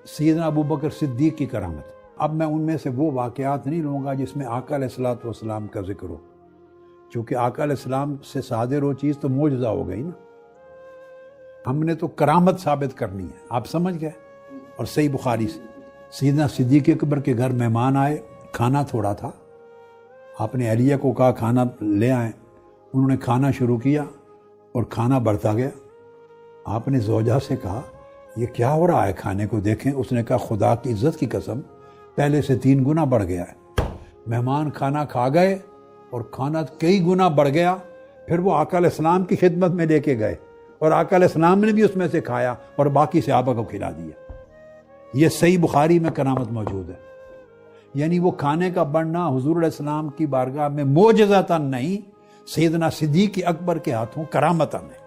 سیدنا ابو بکر صدیق کی کرامت۔ اب میں ان میں سے وہ واقعات نہیں لوں گا جس میں آقا علیہ الصلوۃ والسلام کا ذکر ہو، چونکہ آقا علیہ السلام سے صادر ہو چیز تو معجزہ ہو گئی نا، ہم نے تو کرامت ثابت کرنی ہے، آپ سمجھ گئے۔ اور صحیح بخاری سے سیدنا صدیق اکبر کے گھر مہمان آئے، کھانا تھوڑا تھا، آپ نے اہلیہ کو کہا کھانا لے آئیں، انہوں نے کھانا شروع کیا اور کھانا بڑھتا گیا۔ آپ نے زوجہ سے کہا یہ کیا ہو رہا ہے کھانے کو دیکھیں، اس نے کہا خدا کی عزت کی قسم پہلے سے 3 گنا بڑھ گیا ہے۔ مہمان کھانا کھا گئے اور کھانا کئی گنا بڑھ گیا، پھر وہ آقا علیہ السلام کی خدمت میں لے کے گئے اور آقا علیہ السلام نے بھی اس میں سے کھایا اور باقی صحابہ کو کھلا دیا۔ یہ صحیح بخاری میں کرامت موجود ہے، یعنی وہ کھانے کا بڑھنا حضور علیہ السلام کی بارگاہ میں معجزتاً نہیں، سیدنا صدیق اکبر کے ہاتھوں کرامتاً ہے۔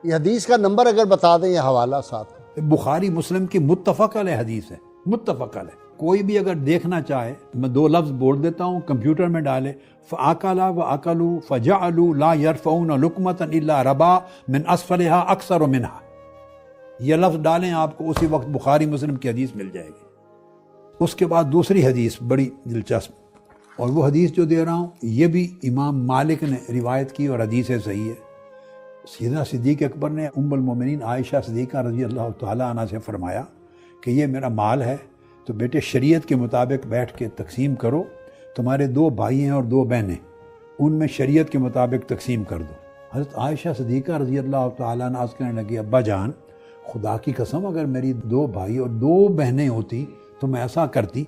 یہ حدیث کا نمبر اگر بتا دیں، یہ حوالہ ساتھ۔ بخاری مسلم کی متفق علیہ حدیث ہے، متفق علیہ۔ کوئی بھی اگر دیکھنا چاہے، میں 2 لفظ بول دیتا ہوں، کمپیوٹر میں ڈالے، فَأَكَلَا وَأَكَلُوا فَجَعَلُوا لَا يَرْفَعُونَ لُقْمَةً إِلَّا رَبَا مِنْ أَسْفَلِهَا أَكْثَرُ مِنْهَا۔ یہ لفظ ڈالیں، آپ کو اسی وقت بخاری مسلم کی حدیث مل جائے گی۔ اس کے بعد دوسری حدیث بڑی دلچسپ، اور وہ حدیث جو دے رہا ہوں یہ بھی امام مالک نے روایت کی اور حدیث صحیح ہے۔ سیدنا صدیق اکبر نے ام المومنین عائشہ صدیقہ رضی اللہ تعالیٰ عنہ سے فرمایا کہ یہ میرا مال ہے تو بیٹے شریعت کے مطابق بیٹھ کے تقسیم کرو، تمہارے 2 بھائی ہیں اور 2 بہنیں، ان میں شریعت کے مطابق تقسیم کر دو۔ حضرت عائشہ صدیقہ رضی اللہ تعالیٰ عنہ عرض کرنے لگی ابا جان خدا کی قسم اگر میری 2 بھائی اور 2 بہنیں ہوتی تو میں ایسا کرتی،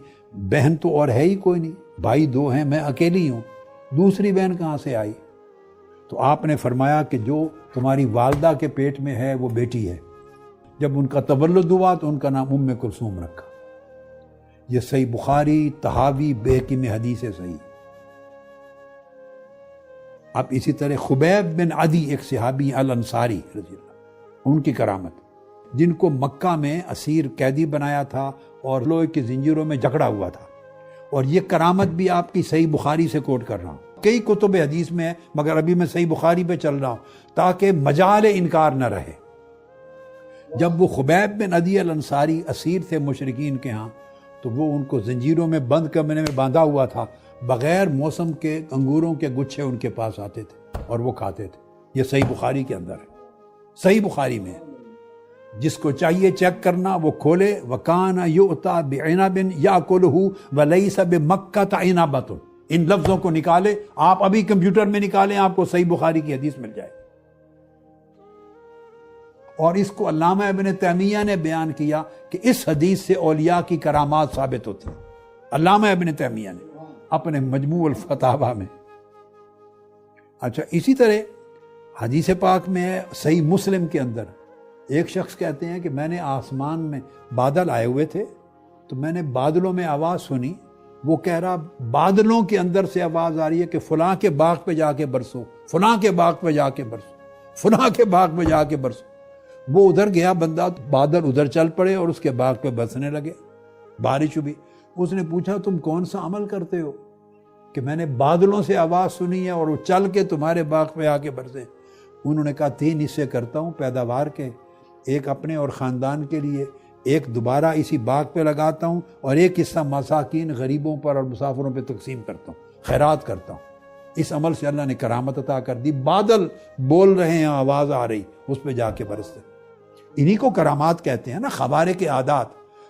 بہن تو اور ہے ہی کوئی نہیں، بھائی 2 ہیں، میں اکیلی ہوں، دوسری بہن کہاں سے آئی؟ تو آپ نے فرمایا کہ جو تمہاری والدہ کے پیٹ میں ہے وہ بیٹی ہے، جب ان کا تولد ہوا تو ان کا نام ام کلثوم رکھا۔ یہ صحیح بخاری، طحاوی، بہقی میں حدیث ہے صحیح۔ اب اسی طرح خبیب بن عدی ایک صحابی الانصاری رضی اللہ، ان کی کرامت، جن کو مکہ میں اسیر قیدی بنایا تھا اور لوہے کی زنجیروں میں جکڑا ہوا تھا، اور یہ کرامت بھی آپ کی صحیح بخاری سے کوٹ کر رہا ہوں، کئی کتب حدیث میں ہے مگر ابھی میں صحیح بخاری پہ چل رہا ہوں تاکہ مجال انکار نہ رہے۔ جب وہ خبیب بن عدی الانصاری اسیر تھے مشرکین کے ہاں تو وہ ان کو زنجیروں میں بند کمرے میں باندھا ہوا تھا، بغیر موسم کے انگوروں کے گچھے ان کے پاس آتے تھے اور وہ کھاتے تھے۔ یہ صحیح بخاری کے اندر ہے، صحیح بخاری میں ہے، جس کو چاہیے چیک کرنا وہ کھولے۔ وَكَانَ يُؤْتَى بِعِنَبٍ يَأْكُلُهُ وَلَيْسَ بِمَكَّةَ عِنَبَةٌ، ان لفظوں کو نکالے، آپ ابھی کمپیوٹر میں نکالیں، آپ کو صحیح بخاری کی حدیث مل جائے۔ اور اس کو علامہ ابن تیمیہ نے بیان کیا کہ اس حدیث سے اولیاء کی کرامات ثابت ہوتی ہیں، علامہ ابن تیمیہ نے اپنے مجموع الفتاوی میں۔ اچھا، اسی طرح حدیث پاک میں ہے صحیح مسلم کے اندر، ایک شخص کہتے ہیں کہ میں نے آسمان میں بادل آئے ہوئے تھے تو میں نے بادلوں میں آواز سنی، وہ کہہ رہا بادلوں کے اندر سے آواز آ رہی ہے کہ فلاں کے باغ پہ جا کے برسو، فلاں کے باغ پہ جا کے برسو، فلاں کے باغ پہ جا کے برسو۔ وہ ادھر گیا بندہ، بادل ادھر چل پڑے اور اس کے باغ پہ برسنے لگے، بارش ہوئی۔ اس نے پوچھا تم کون سا عمل کرتے ہو کہ میں نے بادلوں سے آواز سنی ہے اور وہ چل کے تمہارے باغ پہ آ کے برسے؟ انہوں نے کہا 3 حصے کرتا ہوں پیداوار کے، ایک اپنے اور خاندان کے لیے، ایک دوبارہ اسی باغ پہ لگاتا ہوں، اور ایک حصہ مساکین غریبوں پر اور مسافروں پہ تقسیم کرتا ہوں، خیرات کرتا ہوں۔ اس عمل سے اللہ نے کرامت عطا کر دی، بادل بول رہے ہیں، آواز آ رہی، اس پہ جا کے برستے۔ انہی کو کرامات کہتے ہیں نا، خوارق کے عادات۔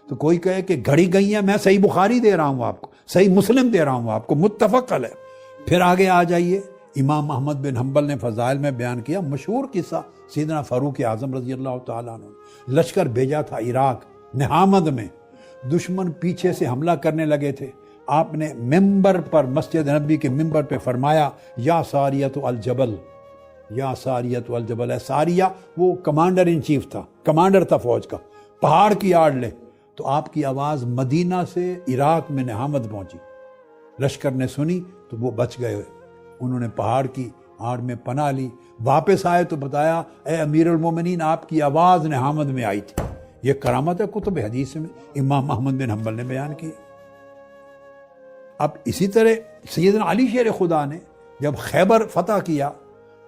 تو کوئی کہے کہ گھڑی گئی ہے، میں صحیح بخاری دے رہا ہوں آپ کو، صحیح مسلم دے رہا ہوں آپ کو، متفق علیہ۔ پھر آگے آ جائیے، امام احمد بن حنبل نے فضائل میں بیان کیا مشہور قصہ، سیدنا فاروق اعظم رضی اللہ تعالیٰ عنہ لشکر بھیجا تھا عراق نہامد میں، دشمن پیچھے سے حملہ کرنے لگے تھے، آپ نے ممبر پر، مسجد نبی کے ممبر پہ فرمایا یا ساریۃ الجبل، یا ساریۃ الجبل۔ ہے ساریہ وہ کمانڈر ان چیف تھا، کمانڈر تھا فوج کا، پہاڑ کی آڑ لے۔ تو آپ کی آواز مدینہ سے عراق میں نہامد پہنچی، لشکر نے سنی تو وہ بچ گئے، انہوں نے پہاڑ کی آڑ میں پناہ لی، واپس آئے تو بتایا اے امیر المومنین آپ کی آواز نہامد میں آئی تھی۔ یہ کرامت ہے کتب حدیث میں، امام احمد بن حنبل نے بیان کی۔ اب اسی طرح سیدنا علی شیر خدا نے جب خیبر فتح کیا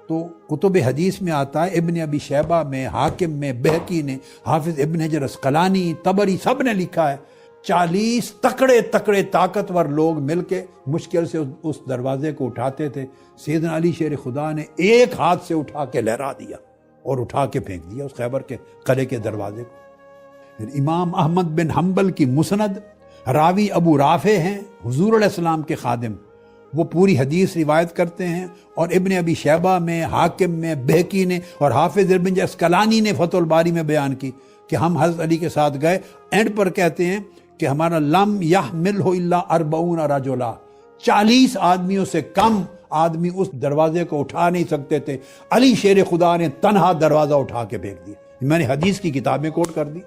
تو کتب حدیث میں آتا ہے، ابن ابی شیبہ میں، حاکم میں، بہقی نے، حافظ ابن حجر اسقلانی، طبری، سب نے لکھا ہے 40 تکڑے تکڑے طاقتور لوگ مل کے مشکل سے اس دروازے کو اٹھاتے تھے۔ سیدنا علی شیر خدا نے ایک ہاتھ سے اٹھا کے لہرا دیا اور اٹھا کے پھینک دیا اس خیبر کے قلعے کے دروازے کو۔ پھر امام احمد بن حنبل کی مسند، راوی ابو رافع ہیں حضور علیہ السلام کے خادم، وہ پوری حدیث روایت کرتے ہیں، اور ابن ابی شیبہ میں، حاکم میں، بہقی نے اور حافظ ابن اسقلانی نے فتح الباری میں بیان کی کہ ہم حضرت علی کے ساتھ گئے، اینڈ پر کہتے ہیں کہ ہمارا لم یحملہ الا 40 رجلا، 40 آدمیوں سے کم آدمی اس دروازے کو اٹھا نہیں سکتے تھے، علی شیر خدا نے تنہا دروازہ اٹھا کے پھینک دیا۔ میں نے حدیث کی کتابیں کوٹ کر دی۔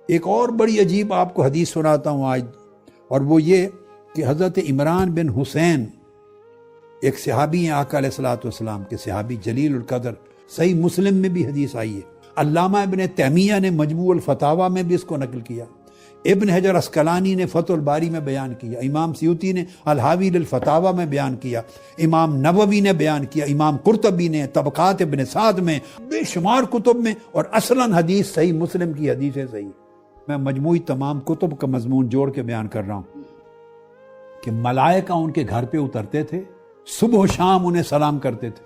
ایک اور بڑی عجیب آپ کو حدیث سناتا ہوں آج، اور وہ یہ کہ حضرت عمران بن حسین ایک صحابی ہیں آقا علیہ الصلوۃ والسلام کے، صحابی جلیل القدر، صحیح مسلم میں بھی حدیث آئی ہے، علامہ ابن تیمیہ نے مجموع الفتاوی میں بھی اس کو نقل کیا، ابن حجر اسقلانی نے فتح الباری میں بیان کیا، امام سیوطی نے الحاوی للفتاوی میں بیان کیا، امام نووی نے بیان کیا، امام قرطبی نے طبقات ابن سعد میں، بے شمار کتب میں، اور اصلاً حدیث صحیح مسلم کی حدیث ہے صحیح۔ میں مجموعی تمام کتب کا مضمون جوڑ کے بیان کر رہا ہوں کہ ملائکہ ان کے گھر پہ اترتے تھے، صبح و شام انہیں سلام کرتے تھے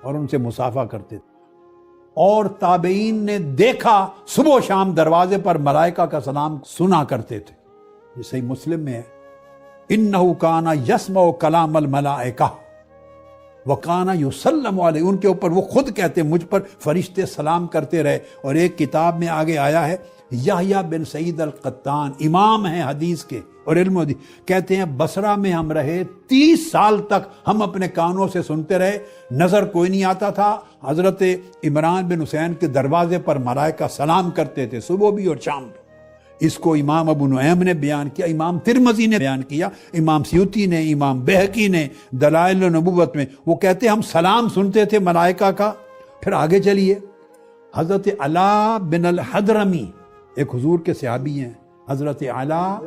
اور ان سے مصافحہ کرتے تھے، اور تابعین نے دیکھا صبح و شام دروازے پر ملائکہ کا سلام سنا کرتے تھے۔ یہ صحیح مسلم میں ہے، انہ کان یسمع کلام الملائکہ وکان یسلم علیہ، ان کے اوپر وہ خود کہتے مجھ پر فرشتے سلام کرتے رہے۔ اور ایک کتاب میں آگے آیا ہے، یحییٰ بن سعید القطان امام ہیں حدیث کے اور علم حدیث، کہتے ہیں بصرہ میں ہم رہے 30 سال تک، ہم اپنے کانوں سے سنتے رہے، نظر کوئی نہیں آتا تھا، حضرت عمران بن حسین کے دروازے پر ملائکہ سلام کرتے تھے صبح بھی اور شام بھی۔ اس کو امام ابو نعیم نے بیان کیا، امام ترمذی نے بیان کیا، امام سیوطی نے، امام بہقی نے دلائل النبوت میں، وہ کہتے ہم سلام سنتے تھے ملائکہ کا۔ پھر آگے چلیے، حضرت علا بن الحضرمی ایک حضور کے صحابی ہیں، حضرت علا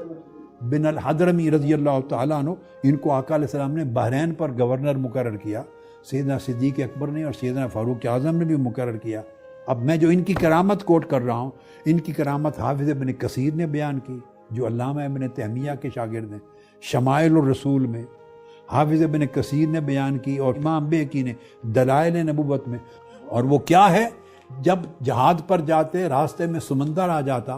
بن الحضرمی رضی اللہ تعالیٰ عنہ، ان کو آقا علیہ السلام نے بحرین پر گورنر مقرر کیا، سیدنا صدیق اکبر نے اور سیدنا فاروق اعظم نے بھی مقرر کیا۔ اب میں جو ان کی کرامت کوٹ کر رہا ہوں، ان کی کرامت حافظ ابن کثیر نے بیان کی جو علامہ ابن تیمیہ کے شاگرد ہیں، شمائل الرسول میں حافظ ابن کثیر نے بیان کی، اور امام بہقی نے دلائل نبوت میں۔ اور وہ کیا ہے، جب جہاد پر جاتے راستے میں سمندر آ جاتا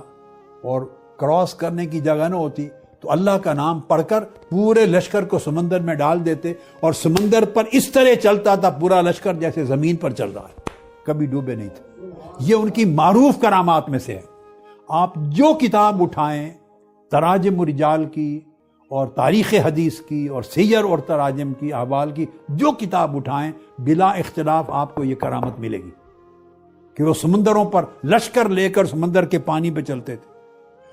اور کراس کرنے کی جگہ نہ ہوتی تو اللہ کا نام پڑھ کر پورے لشکر کو سمندر میں ڈال دیتے، اور سمندر پر اس طرح چلتا تھا پورا لشکر جیسے زمین پر چل رہا ہے، کبھی ڈوبے نہیں تھے۔ یہ ان کی معروف کرامات میں سے ہے۔ آپ جو کتاب اٹھائیں تراجم رجال کی اور تاریخ حدیث کی اور سیر اور تراجم کی، احوال کی، جو کتاب اٹھائیں بلا اختلاف آپ کو یہ کرامت ملے گی کہ وہ سمندروں پر لشکر لے کر سمندر کے پانی پہ چلتے تھے۔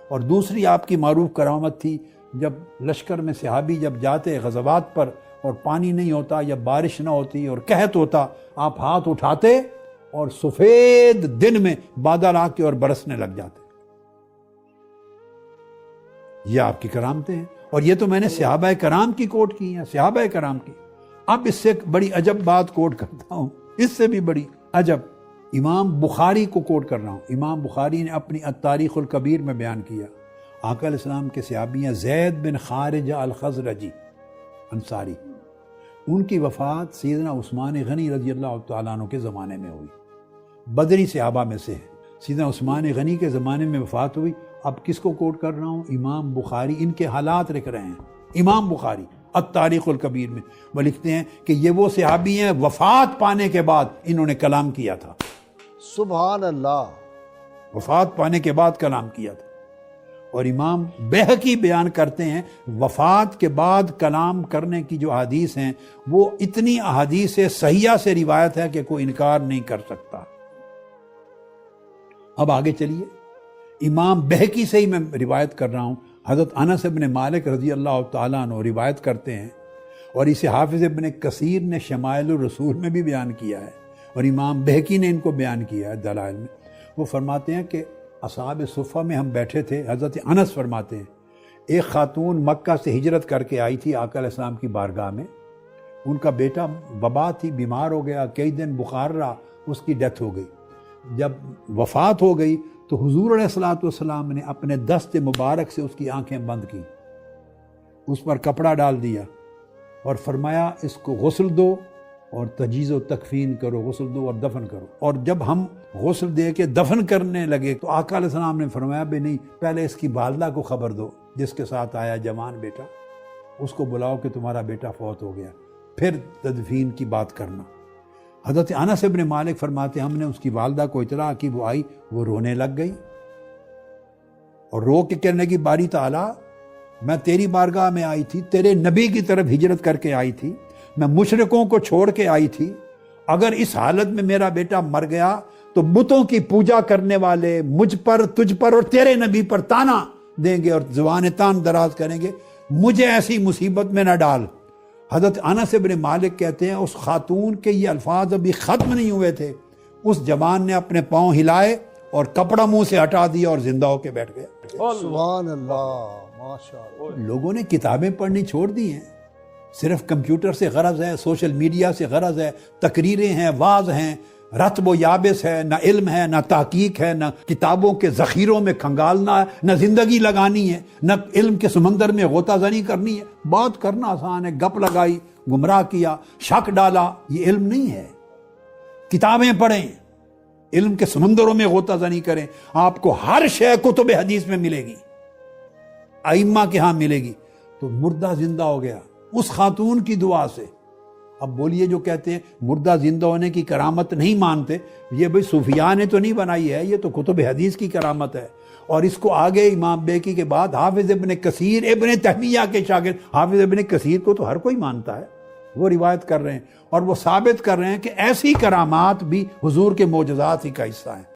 اور دوسری آپ کی معروف کرامت تھی، جب لشکر میں صحابی جب جاتے غزوات پر اور پانی نہیں ہوتا یا بارش نہ ہوتی اور قحط ہوتا، آپ ہاتھ اٹھاتے اور سفید دن میں بادل آ کے اور برسنے لگ جاتے۔ یہ آپ کی کرامتیں ہیں، اور یہ تو میں نے صحابہ کرام کی کوٹ کی ہیں، صحابہ کرام کی۔ اب اس سے بڑی عجب بات کوٹ کرتا ہوں، اس سے بھی بڑی عجب، امام بخاری کو کوٹ کر رہا ہوں۔ امام بخاری نے اپنی التاریخ الکبیر میں بیان کیا، آقا علیہ السلام کے صحابی ہیں زید بن خارجہ الخزرجی انصاری، ان کی وفات سیدنا عثمان غنی رضی اللہ تعالیٰ عنہ کے زمانے میں ہوئی، بدری صحابہ میں سے ہے۔ سیدنا عثمان غنی کے زمانے میں وفات ہوئی۔ اب کس کو کوٹ کر رہا ہوں؟ امام بخاری، ان کے حالات لکھ رہے ہیں امام بخاری التاریخ الکبیر میں۔ وہ لکھتے ہیں کہ یہ وہ صحابی ہیں وفات پانے کے بعد انہوں نے کلام کیا تھا، سبحان اللہ، وفات پانے کے بعد کلام کیا تھا۔ اور امام بہقی بیان کرتے ہیں وفات کے بعد کلام کرنے کی جو احادیث ہیں وہ اتنی احادیث صحیحہ سے روایت ہے کہ کوئی انکار نہیں کر سکتا۔ اب آگے چلیے، امام بہقی سے ہی میں روایت کر رہا ہوں، حضرت انس بن مالک رضی اللہ تعالیٰ عنہ روایت کرتے ہیں، اور اسے حافظ ابن کثیر نے شمائل الرسول میں بھی بیان کیا ہے، اور امام بہقی نے ان کو بیان کیا ہے دلائل میں۔ وہ فرماتے ہیں کہ اصحاب صفہ میں ہم بیٹھے تھے، حضرت انس فرماتے ہیں ایک خاتون مکہ سے ہجرت کر کے آئی تھی آقا علیہ السلام کی بارگاہ میں، ان کا بیٹا وبا تھی، بیمار ہو گیا، کئی دن بخار رہا، اس کی ڈیتھ ہو گئی۔ جب وفات ہو گئی تو حضور علیہ الصلوۃ والسلام نے اپنے دست مبارک سے اس کی آنکھیں بند کی، اس پر کپڑا ڈال دیا اور فرمایا اس کو غسل دو اور تجہیز و تکفین کرو، غسل دو اور دفن کرو۔ اور جب ہم غسل دے کے دفن کرنے لگے تو آقا علیہ السلام نے فرمایا بھی نہیں، پہلے اس کی والدہ کو خبر دو جس کے ساتھ آیا جوان بیٹا، اس کو بلاؤ کہ تمہارا بیٹا فوت ہو گیا، پھر تدفین کی بات کرنا۔ حضرت انس بن مالک فرماتے ہم نے اس کی والدہ کو اطلاع کی، وہ آئی، وہ رونے لگ گئی اور رو کے کہنے کی باری تعالیٰ میں تیری بارگاہ میں آئی تھی، تیرے نبی کی طرف ہجرت کر کے آئی تھی، میں مشرکوں کو چھوڑ کے آئی تھی، اگر اس حالت میں میرا بیٹا مر گیا تو بتوں کی پوجا کرنے والے مجھ پر، تجھ پر اور تیرے نبی پر تانا دیں گے اور زبان تان دراز کریں گے، مجھے ایسی مصیبت میں نہ ڈال۔ حضرت انس بن مالک کہتے ہیں اس خاتون کے یہ الفاظ ابھی ختم نہیں ہوئے تھے، اس جوان نے اپنے پاؤں ہلائے اور کپڑا منہ سے ہٹا دیا اور زندہ ہو کے بیٹھ گیا۔ سبحان اللہ، ماشاء اللہ۔ لوگوں نے کتابیں پڑھنی چھوڑ دی ہیں، صرف کمپیوٹر سے غرض ہے، سوشل میڈیا سے غرض ہے، تقریریں ہیں، واعظ ہیں، رتب و یابس ہے، نہ علم ہے، نہ تحقیق ہے، نہ کتابوں کے ذخیروں میں کھنگالنا ہے، نہ زندگی لگانی ہے، نہ علم کے سمندر میں غوطہ زنی کرنی ہے۔ بات کرنا آسان ہے، گپ لگائی، گمراہ کیا، شک ڈالا، یہ علم نہیں ہے۔ کتابیں پڑھیں، علم کے سمندروں میں غوطہ زنی کریں، آپ کو ہر شے کتب حدیث میں ملے گی، ائمہ کے ہاں ملے گی۔ تو مردہ زندہ ہو گیا اس خاتون کی دعا سے۔ اب بولیے جو کہتے ہیں مردہ زندہ ہونے کی کرامت نہیں مانتے، یہ بھئی صوفیاء نے تو نہیں بنائی ہے، یہ تو کتب حدیث کی کرامت ہے۔ اور اس کو آگے امام بیکی کے بعد حافظ ابن کثیر ابن تیمیہ کے شاگرد، حافظ ابن کثیر کو تو ہر کوئی مانتا ہے، وہ روایت کر رہے ہیں اور وہ ثابت کر رہے ہیں کہ ایسی کرامات بھی حضور کے معجزات ہی کا حصہ ہیں۔